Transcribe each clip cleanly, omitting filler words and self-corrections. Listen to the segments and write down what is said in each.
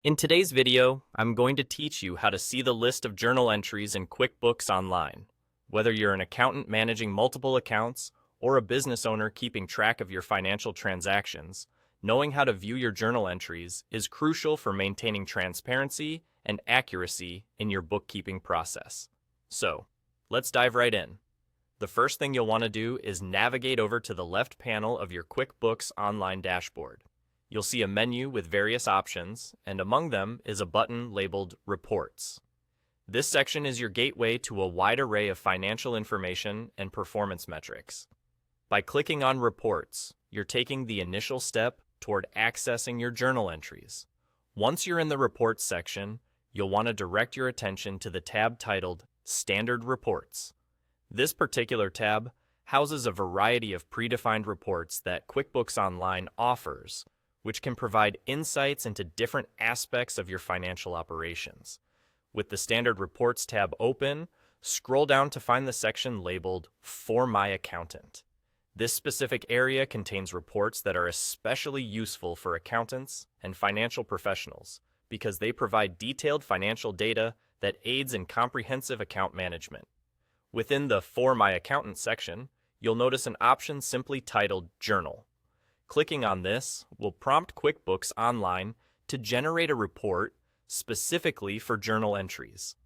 In today's video, I'm going to teach you how to see the list of journal entries in QuickBooks Online. Whether you're an accountant managing multiple accounts or a business owner keeping track of your financial transactions, knowing how to view your journal entries is crucial for maintaining transparency and accuracy in your bookkeeping process. So, let's dive right in. The first thing you'll want to do is navigate over to the left panel of your QuickBooks Online dashboard. You'll see a menu with various options, and among them is a button labeled Reports. This section is your gateway to a wide array of financial information and performance metrics. By clicking on Reports, you're taking the initial step toward accessing your journal entries. Once you're in the Reports section, you'll want to direct your attention to the tab titled Standard Reports. This particular tab houses a variety of predefined reports that QuickBooks Online offers, which can provide insights into different aspects of your financial operations. With the Standard Reports tab open, scroll down to find the section labeled For My Accountant. This specific area contains reports that are especially useful for accountants and financial professionals because they provide detailed financial data that aids in comprehensive account management. Within the For My Accountant section, you'll notice an option simply titled Journal. Clicking on this will prompt QuickBooks Online to generate a report specifically for journal entries.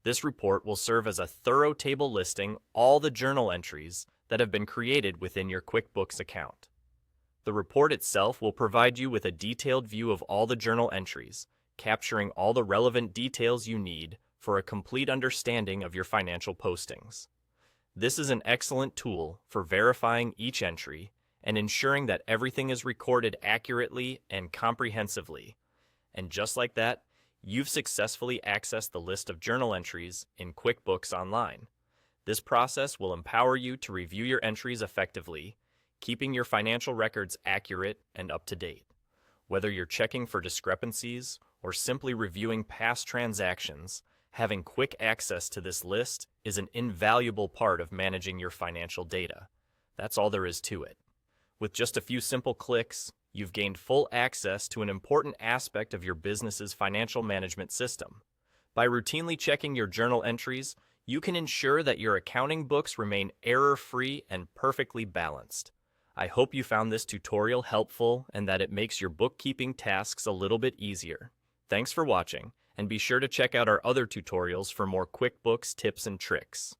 This report will serve as a thorough table listing all the journal entries that have been created within your QuickBooks account. The report itself will provide you with a detailed view of all the journal entries, capturing all the relevant details you need for a complete understanding of your financial postings. This is an excellent tool for verifying each entry and ensuring that everything is recorded accurately and comprehensively. And just like that, you've successfully accessed the list of journal entries in QuickBooks Online. This process will empower you to review your entries effectively, keeping your financial records accurate and up to date. Whether you're checking for discrepancies or simply reviewing past transactions, having quick access to this list is an invaluable part of managing your financial data. That's all there is to it. With just a few simple clicks, you've gained full access to an important aspect of your business's financial management system. By routinely checking your journal entries, you can ensure that your accounting books remain error-free and perfectly balanced. I hope you found this tutorial helpful and that it makes your bookkeeping tasks a little bit easier. Thanks for watching, and be sure to check out our other tutorials for more QuickBooks tips and tricks.